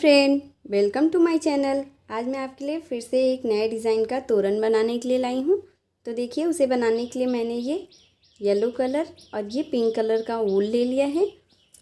Friend, welcome to my channel. आज मैं आपके लिए फिर से एक नए डिज़ाइन का तोरण बनाने के लिए लाई हूँ। तो देखिए, उसे बनाने के लिए मैंने ये येलो कलर और ये पिंक कलर का वूल ले लिया है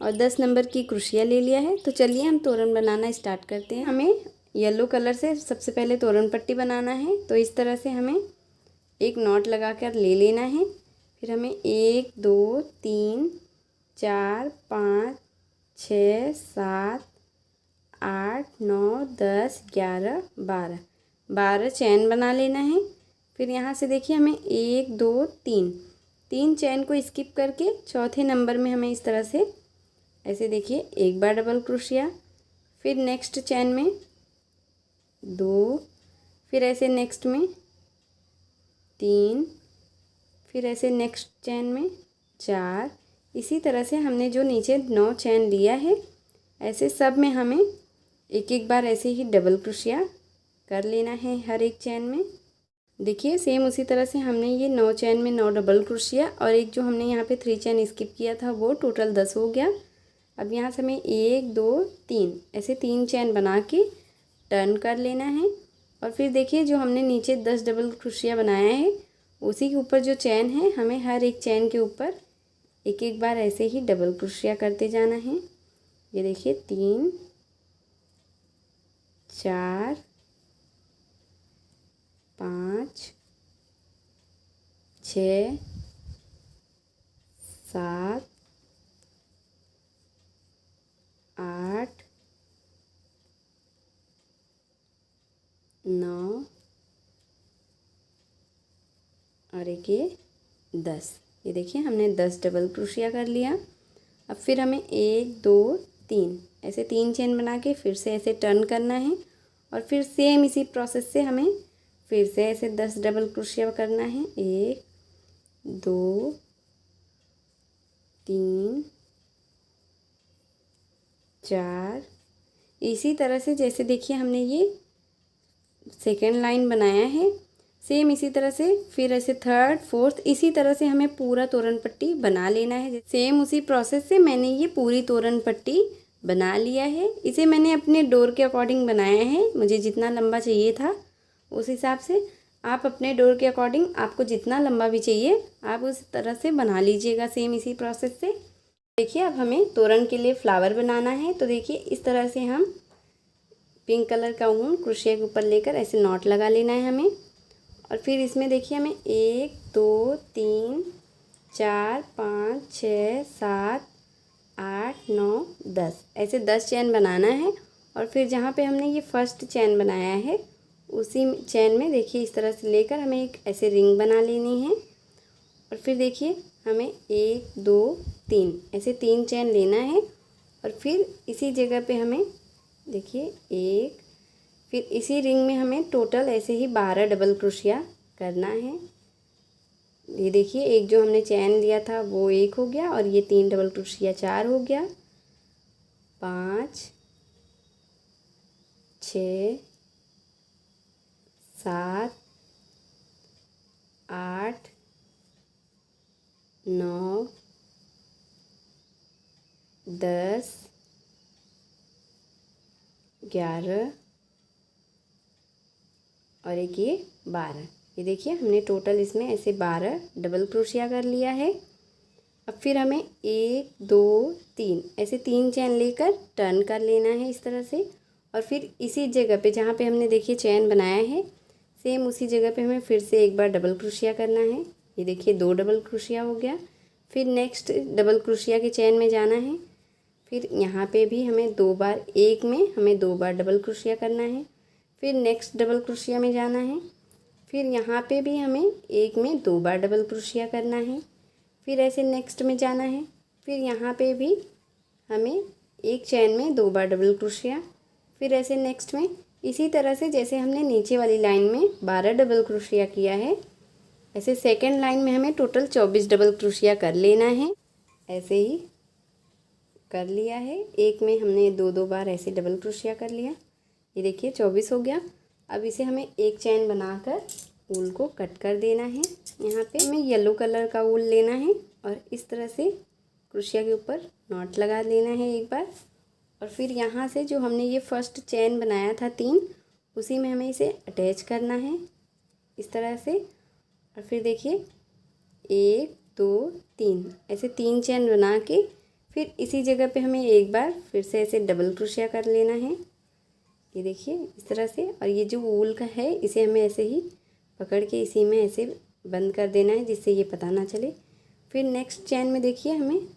और 10 नंबर की क्रोशिया ले लिया है। तो चलिए हम तोरण बनाना स्टार्ट करते हैं। हमें येलो कलर से सबसे पहले तोरण पट्टी बनाना है। तो इस तरह से हमें एक नॉट लगा कर ले लेना है। फिर हमें 1 2 3 4 5 6 7 8 9 10 11 12 चैन बना लेना है। फिर यहाँ से देखिए हमें 1 2 3 चैन को स्किप करके चौथे नंबर में हमें इस तरह से ऐसे देखिए एक बार डबल क्रोशिया, फिर नेक्स्ट चैन में 2, फिर ऐसे नेक्स्ट में 3, फिर ऐसे नेक्स्ट चैन में 4। इसी तरह से हमने जो नीचे 9 चैन लिया है ऐसे सब में हमें एक एक बार ऐसे ही डबल क्रोशिया कर लेना है हर एक चैन में। देखिए सेम उसी तरह से हमने ये 9 चैन में 9 डबल क्रोशिया और एक जो हमने यहाँ पे 3 चैन स्किप किया था वो टोटल 10 हो गया। अब यहाँ से हमें 1 2 3 ऐसे 3 चैन बना के टर्न कर लेना है। और फिर देखिए जो हमने नीचे 10 डबल क्रोशिया बनाया है उसी के ऊपर जो चैन है हमें हर एक चैन के ऊपर एक एक बार ऐसे ही डबल क्रोशिया करते जाना है। ये देखिए 3 4 5 6 7 8 9 और एक ये 10। ये देखिए हमने 10 डबल क्रोशिया कर लिया। अब फिर हमें 1 2 3 ऐसे 3 चेन बना के फिर से ऐसे टर्न करना है और फिर सेम इसी प्रोसेस से हमें फिर से ऐसे 10 डबल क्रोशिया करना है। 1 2 3 4। इसी तरह से जैसे देखिए हमने ये सेकेंड लाइन बनाया है सेम इसी तरह से फिर ऐसे थर्ड फोर्थ इसी तरह से हमें पूरा तोरण पट्टी बना लेना है। सेम उसी प्रोसेस से मैंने ये पूरी तोरण पट्टी बना लिया है। इसे मैंने अपने डोर के अकॉर्डिंग बनाया है, मुझे जितना लंबा चाहिए था उस हिसाब से। आप अपने डोर के अकॉर्डिंग आपको जितना लंबा भी चाहिए आप उस तरह से बना लीजिएगा सेम इसी प्रोसेस से। देखिए अब हमें तोरण के लिए फ्लावर बनाना है। तो देखिए इस तरह से हम पिंक कलर का ऊन क्रोशिया के ऊपर लेकर ऐसे नॉट लगा लेना है हमें। और फिर इसमें देखिए हमें 1 2 3 4 5 6 7 8 9 10 ऐसे 10 चैन बनाना है। और फिर जहाँ पे हमने ये फर्स्ट चैन बनाया है उसी चैन में देखिए इस तरह से लेकर हमें एक ऐसे रिंग बना लेनी है। और फिर देखिए हमें 1 2 3 ऐसे 3 चैन लेना है और फिर इसी जगह पे हमें देखिए एक, फिर इसी रिंग में हमें टोटल ऐसे ही 12 डबल क्रोशिया करना है। ये देखिए एक जो हमने चैन लिया था वो 1 हो गया और ये 3 डबल क्रोशिया 4 हो गया। 5 6 7 8 9 10 11 और एक ये 12। ये देखिए हमने टोटल इसमें ऐसे 12 डबल क्रोशिया कर लिया है। अब फिर हमें 1 2 3 ऐसे 3 चैन लेकर टर्न कर लेना है इस तरह से। और फिर इसी जगह पे जहाँ पे हमने देखिए चैन बनाया है सेम उसी जगह पे हमें फिर से एक बार डबल क्रोशिया करना है। ये देखिए 2 डबल क्रोशिया हो गया। फिर नेक्स्ट डबल क्रोशिया के चैन में जाना है। फिर यहाँ पे भी हमें 2 बार, एक में हमें 2 बार डबल क्रोशिया करना है। फिर नेक्स्ट डबल क्रोशिया में जाना है। फिर यहाँ पे भी हमें एक में 2 बार डबल क्रोशिया करना है। फिर ऐसे नेक्स्ट में जाना है। फिर यहाँ पे भी हमें एक चैन में 2 बार डबल क्रोशिया। फिर ऐसे नेक्स्ट में इसी तरह से जैसे हमने नीचे वाली लाइन में 12 डबल क्रोशिया किया है ऐसे सेकेंड लाइन में हमें टोटल 24 डबल क्रोशिया कर लेना है। ऐसे ही कर लिया है, एक में हमने 2 बार ऐसे डबल क्रोशिया कर लिया। ये देखिए 24 हो गया। अब इसे हमें एक चैन बनाकर ऊल को कट कर देना है। यहाँ पे हमें येलो कलर का ऊल लेना है और इस तरह से क्रोशिया के ऊपर नॉट लगा लेना है एक बार। और फिर यहाँ से जो हमने ये फर्स्ट चेन बनाया था 3, उसी में हमें इसे अटैच करना है इस तरह से। और फिर देखिए 1 2 3 ऐसे 3 चेन बना के फिर इसी जगह पे हमें एक बार फिर से ऐसे डबल क्रोशिया कर लेना है। ये देखिए इस तरह से। और ये जो वूल का है इसे हमें ऐसे ही पकड़ के इसी में ऐसे बंद कर देना है, जिससे ये पता ना चले। फिर नेक्स्ट चेन में देखिए हमें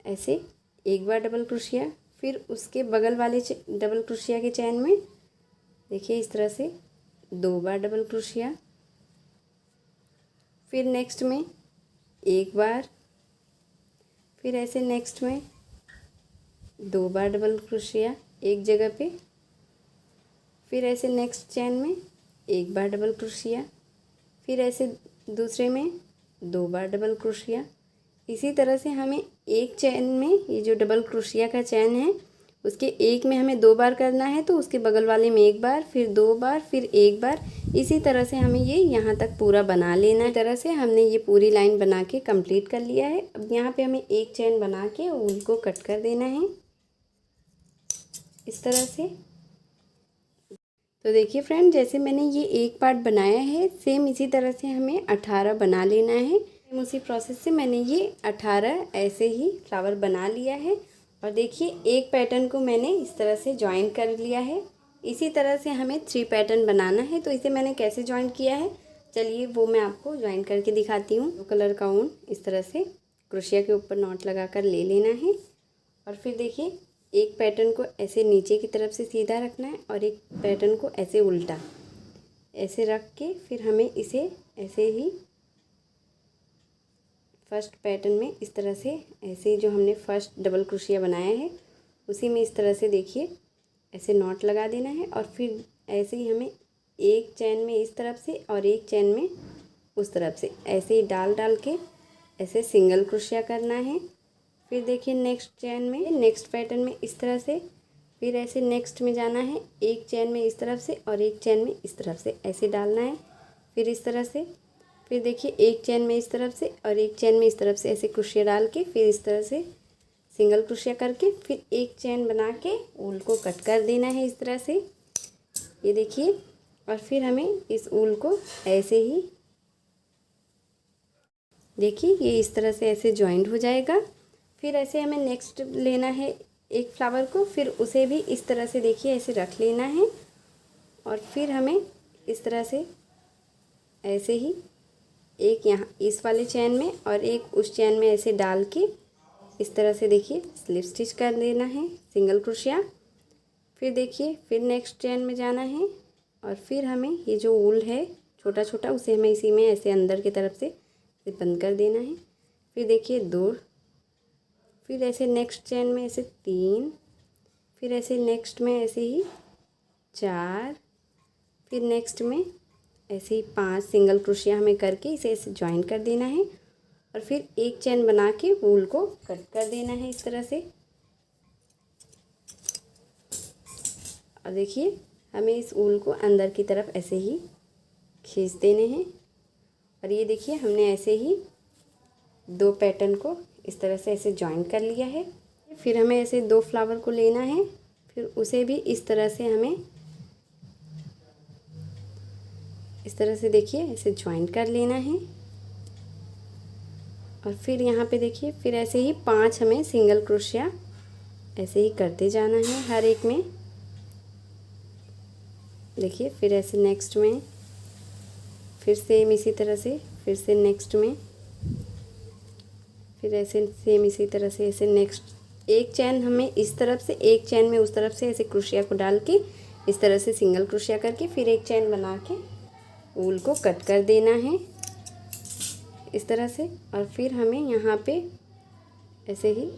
ऐसे एक बार डबल क्रोशिया, फिर उसके बगल वाले डबल क्रोशिया के चेन में देखिए इस तरह से 2 बार डबल क्रोशिया, फिर नेक्स्ट में एक बार, फिर ऐसे नेक्स्ट में 2 बार डबल क्रोशिया एक जगह पे, फिर ऐसे नेक्स्ट चेन में एक बार डबल क्रोशिया, फिर ऐसे दूसरे में 2 बार डबल क्रोशिया। इसी तरह से हमें एक चेन में ये जो डबल क्रोशिया का चेन है उसके एक में हमें 2 बार करना है, तो उसके बगल वाले में एक बार, फिर 2 बार, फिर एक बार। इसी तरह से हमें ये यहाँ तक पूरा बना लेना है। इस तरह से हमने ये पूरी लाइन बना के कंप्लीट कर लिया है। अब यहाँ पे हमें एक चेन बना के ऊन को कट कर देना है इस तरह से। तो देखिए फ्रेंड, जैसे मैंने ये एक पार्ट बनाया है, सेम इसी तरह से हमें 18 बना लेना है। उसी प्रोसेस से मैंने ये 18 ऐसे ही फ्लावर बना लिया है। और देखिए एक पैटर्न को मैंने इस तरह से जॉइन कर लिया है। इसी तरह से हमें 3 पैटर्न बनाना है। तो इसे मैंने कैसे जॉइन किया है, चलिए वो मैं आपको जॉइन करके दिखाती हूँ। ब्लू कलर का ऊन इस तरह से क्रोशिया के ऊपर नॉट लगा कर ले लेना है। और फिर देखिए एक पैटर्न को ऐसे नीचे की तरफ से सीधा रखना है और एक पैटर्न को ऐसे उल्टा ऐसे रख के फिर हमें इसे ऐसे ही फर्स्ट पैटर्न में इस तरह से ऐसे ही जो हमने फर्स्ट डबल क्रोशिया बनाया है उसी में इस तरह से देखिए ऐसे नॉट लगा देना है। और फिर ऐसे ही हमें एक चैन में इस तरफ से और एक चैन में उस तरफ से ऐसे ही डाल के ऐसे सिंगल क्रोशिया करना है। फिर देखिए नेक्स्ट चैन में नेक्स्ट पैटर्न में इस तरह से, फिर ऐसे नेक्स्ट में जाना है, एक चैन में इस तरफ से और एक चैन में इस तरफ से ऐसे डालना है। फिर इस तरह से, फिर देखिए एक चैन में इस तरफ से और एक चैन में इस तरफ से ऐसे क्रोशिया डाल के फिर इस तरह से सिंगल क्रोशिया करके फिर एक चैन बना के ऊल को कट कर देना है इस तरह से। ये देखिए। और फिर हमें इस ऊल को ऐसे ही देखिए ये इस तरह से ऐसे जॉइंट हो जाएगा। फिर ऐसे हमें नेक्स्ट लेना है एक फ्लावर को, फिर उसे भी इस तरह से देखिए ऐसे रख लेना है। और फिर हमें इस तरह से ऐसे ही एक यहाँ इस वाले चैन में और एक उस चैन में ऐसे डाल के इस तरह से देखिए स्लिप स्टिच कर देना है सिंगल क्रोशिया। फिर देखिए फिर नेक्स्ट चैन में जाना है और फिर हमें ये जो ऊल है छोटा छोटा उसे हमें इसी में ऐसे अंदर की तरफ से बंद कर देना है। फिर देखिए 2, फिर ऐसे नेक्स्ट चैन में ऐसे 3, फिर ऐसे नेक्स्ट में ऐसे ही 4, फिर नेक्स्ट में ऐसे ही 5 सिंगल क्रोशिया हमें करके इसे ऐसे ज्वाइन कर देना है। और फिर एक चैन बना के ऊल को कट कर देना है इस तरह से। और देखिए हमें इस ऊल को अंदर की तरफ ऐसे ही खींच देने हैं। और ये देखिए हमने ऐसे ही 2 पैटर्न को इस तरह से ऐसे ज्वाइन कर लिया है। फिर हमें ऐसे 2 फ्लावर को लेना है, फिर उसे भी इस तरह से हमें इस तरह से देखिए ऐसे ज्वाइन कर लेना है। और फिर यहाँ पे देखिए फिर ऐसे ही 5 हमें सिंगल क्रोशिया ऐसे ही करते जाना है हर एक में। देखिए फिर ऐसे नेक्स्ट में फिर सेम इसी तरह से, फिर से नेक्स्ट में, फिर ऐसे सेम इसी तरह से ऐसे नेक्स्ट एक चैन हमें इस तरफ से एक चैन में उस तरफ से ऐसे क्रोशिया को डाल के इस तरह से सिंगल क्रोशिया करके फिर एक चैन बना के ऊल को कट कर देना है इस तरह से। और फिर हमें यहाँ पे ऐसे ही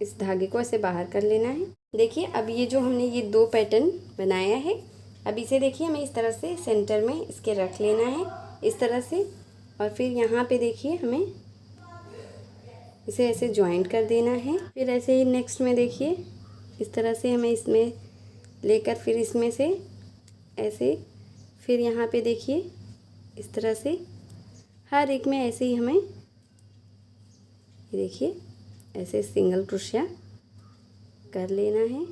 इस धागे को ऐसे बाहर कर लेना है। देखिए अब ये जो हमने ये 2 पैटर्न बनाया है, अब इसे देखिए हमें इस तरह से सेंटर में इसके रख लेना है इस तरह से। और फिर यहाँ पे देखिए हमें इसे ऐसे ज्वाइंट कर देना है। फिर ऐसे ही नेक्स्ट में देखिए इस तरह से हमें इसमें लेकर फिर इसमें से ऐसे, फिर यहाँ पे देखिए इस तरह से हर एक में ऐसे ही हमें ये देखिए ऐसे सिंगल क्रोशिया कर लेना है।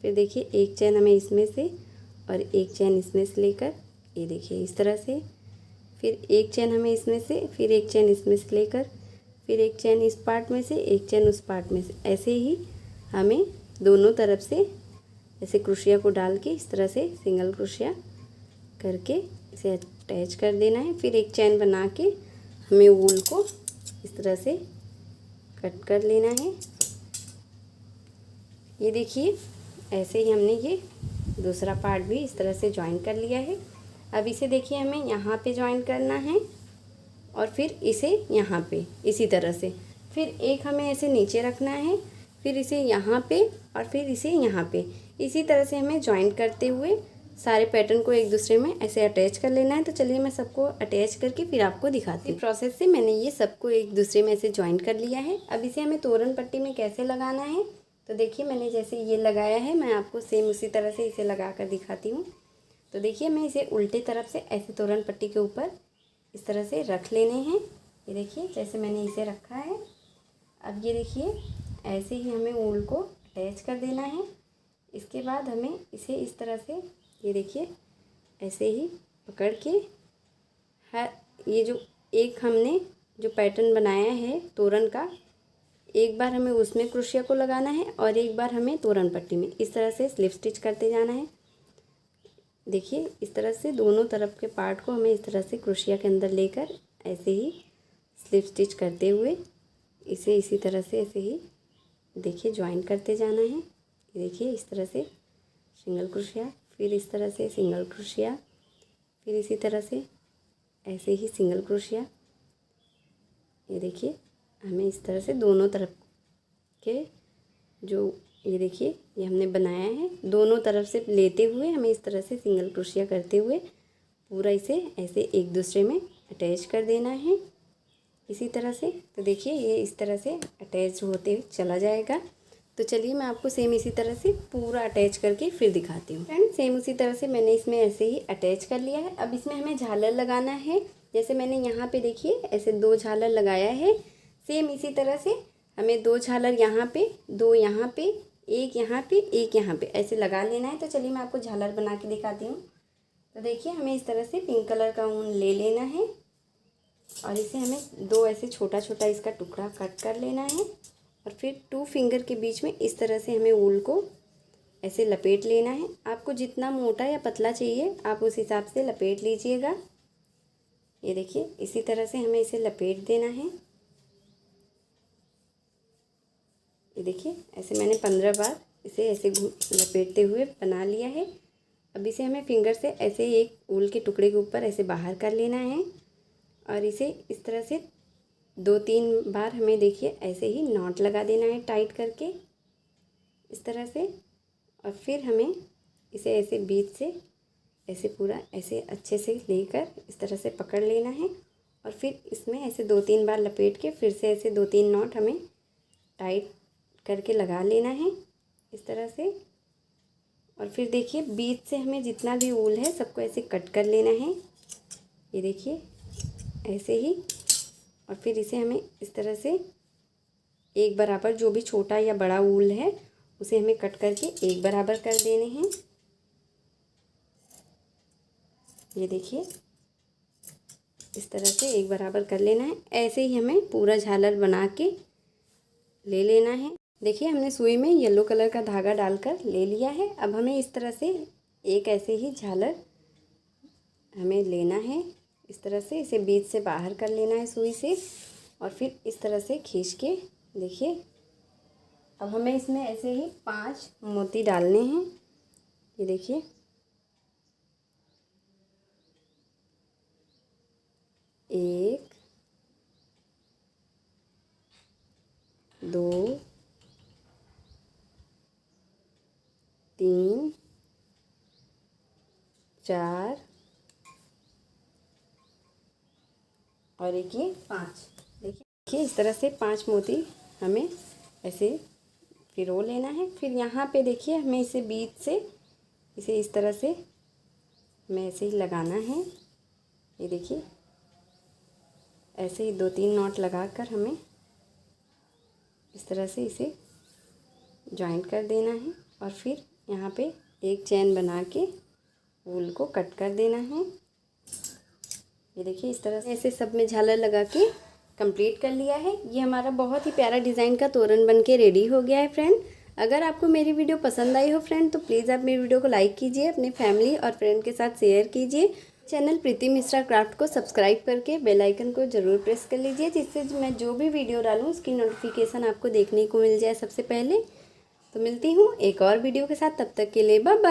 फिर देखिए एक चैन हमें इसमें से और एक चैन इसमें से लेकर, ये देखिए इस तरह से, फिर एक चैन हमें इसमें से, फिर एक चैन इसमें से लेकर, फिर एक चैन इस पार्ट में से, एक चैन उस पार्ट में से, ऐसे ही हमें दोनों तरफ से ऐसे क्रोशिया को डाल के इस तरह से सिंगल क्रोशिया करके इसे अटैच कर देना है। फिर एक चैन बना के हमें वूल को इस तरह से कट कर लेना है। ये देखिए ऐसे ही हमने ये दूसरा पार्ट भी इस तरह से जॉइन कर लिया है। अब इसे देखिए हमें यहाँ पे जॉइन करना है और फिर इसे यहाँ पे इसी तरह से, फिर एक हमें ऐसे नीचे रखना है, फिर इसे यहाँ पे और फिर इसे यहाँ पे, इसी तरह से हमें जॉइन करते हुए सारे पैटर्न को एक दूसरे में ऐसे अटैच कर लेना है। तो चलिए मैं सबको अटैच करके फिर आपको दिखाती हूँ। प्रोसेस से मैंने ये सबको एक दूसरे में ऐसे जॉइन कर लिया है। अब इसे हमें तोरण पट्टी में कैसे लगाना है, तो देखिए मैंने जैसे ये लगाया है, मैं आपको सेम उसी तरह से इसे लगा कर दिखाती हूँ। तो देखिए मैं इसे उल्टे तरफ से ऐसे तोरण पट्टी के ऊपर इस तरह से रख लेने हैं। ये देखिए जैसे मैंने इसे रखा है। अब ये देखिए ऐसे ही हमें ऊल को अटैच कर देना है। इसके बाद हमें इसे इस तरह से, ये देखिए ऐसे ही पकड़ के ये जो एक हमने जो पैटर्न बनाया है तोरण का, एक बार हमें उसमें क्रोशिया को लगाना है और एक बार हमें तोरण पट्टी में इस तरह से स्लिप स्टिच करते जाना है। देखिए इस तरह से दोनों तरफ के पार्ट को हमें इस तरह से क्रोशिया के अंदर लेकर ऐसे ही स्लिप स्टिच करते हुए इसे इसी तरह से ऐसे ही देखिए ज्वाइन करते जाना है। ये देखिए इस तरह से सिंगल क्रोशिया, फिर इस तरह से सिंगल क्रोशिया, फिर इसी तरह से ऐसे ही सिंगल क्रोशिया। ये देखिए हमें इस तरह से दोनों तरफ के जो, ये देखिए ये हमने बनाया है, दोनों तरफ से लेते हुए हमें इस तरह से सिंगल क्रोशिया करते हुए पूरा इसे ऐसे एक दूसरे में अटैच कर देना है इसी तरह से। तो देखिए ये इस तरह से अटैच होते चला जाएगा। तो चलिए मैं आपको सेम इसी तरह से पूरा अटैच करके फिर दिखाती हूँ। फ्रेंड सेम उसी तरह से मैंने इसमें ऐसे ही अटैच कर लिया है। अब इसमें हमें झालर लगाना है। जैसे मैंने यहाँ पे देखिए ऐसे 2 झालर लगाया है, सेम इसी तरह से हमें 2 झालर यहाँ पे, 2 यहाँ पे, एक यहाँ पे, एक यहाँ पे ऐसे लगा लेना है। तो चलिए मैं आपको झालर बना के दिखाती हूँ। तो देखिए हमें इस तरह से पिंक कलर का ऊन ले लेना है और इसे हमें 2 ऐसे छोटा छोटा इसका टुकड़ा कट कर लेना है और फिर 2 फिंगर के बीच में इस तरह से हमें ऊल को ऐसे लपेट लेना है। आपको जितना मोटा या पतला चाहिए आप उस हिसाब से लपेट लीजिएगा। ये देखिए इसी तरह से हमें इसे लपेट देना है। ये देखिए ऐसे मैंने 15 बार इसे ऐसे लपेटते हुए बना लिया है। अब इसे हमें फिंगर से ऐसे एक ऊल के टुकड़े के ऊपर ऐसे बाहर कर लेना है और इसे इस तरह से 2-3 बार हमें देखिए ऐसे ही नॉट लगा देना है टाइट करके इस तरह से। और फिर हमें इसे ऐसे बीच से ऐसे पूरा ऐसे अच्छे से लेकर इस तरह से पकड़ लेना है और फिर इसमें ऐसे 2-3 बार लपेट के फिर से ऐसे 2-3 नॉट हमें टाइट करके लगा लेना है इस तरह से। और फिर देखिए बीच से हमें जितना भी ऊल है सबको ऐसे कट कर लेना है। ये देखिए ऐसे ही, और फिर इसे हमें इस तरह से एक बराबर जो भी छोटा या बड़ा ऊल है उसे हमें कट करके एक बराबर कर देने हैं। ये देखिए इस तरह से एक बराबर कर लेना है। ऐसे ही हमें पूरा झालर बना के ले लेना है। देखिए हमने सुई में येलो कलर का धागा डालकर ले लिया है। अब हमें इस तरह से एक ऐसे ही झालर हमें लेना है, इस तरह से इसे बीच से बाहर कर लेना है सुई से और फिर इस तरह से खींच के देखिए अब हमें इसमें ऐसे ही 5 मोती डालने हैं। ये देखिए 1 2 3 4 और एक ये 5। देखिए इस तरह से 5 मोती हमें ऐसे फिरो लेना है। फिर यहाँ पे देखिए हमें इसे बीच से इसे इस तरह से हमें ऐसे ही लगाना है। ये देखिए ऐसे ही 2-3 नॉट लगाकर हमें इस तरह से इसे जॉइंट कर देना है और फिर यहाँ पे एक चैन बना के वूल को कट कर देना है। ये देखिए इस तरह से ऐसे सब में झालर लगा के कंप्लीट कर लिया है। ये हमारा बहुत ही प्यारा डिज़ाइन का तोरण बन के रेडी हो गया है फ्रेंड। अगर आपको मेरी वीडियो पसंद आई हो फ्रेंड तो प्लीज़ आप मेरी वीडियो को लाइक कीजिए, अपने फैमिली और फ्रेंड के साथ शेयर कीजिए। चैनल प्रीति मिश्रा क्राफ्ट को सब्सक्राइब करके बेल आइकन को ज़रूर प्रेस कर लीजिए, जिससे मैं जो भी वीडियो डालूँ उसकी नोटिफिकेशन आपको देखने को मिल जाए सबसे पहले। तो मिलती हूँ एक और वीडियो के साथ, तब तक के लिए बाय बाय।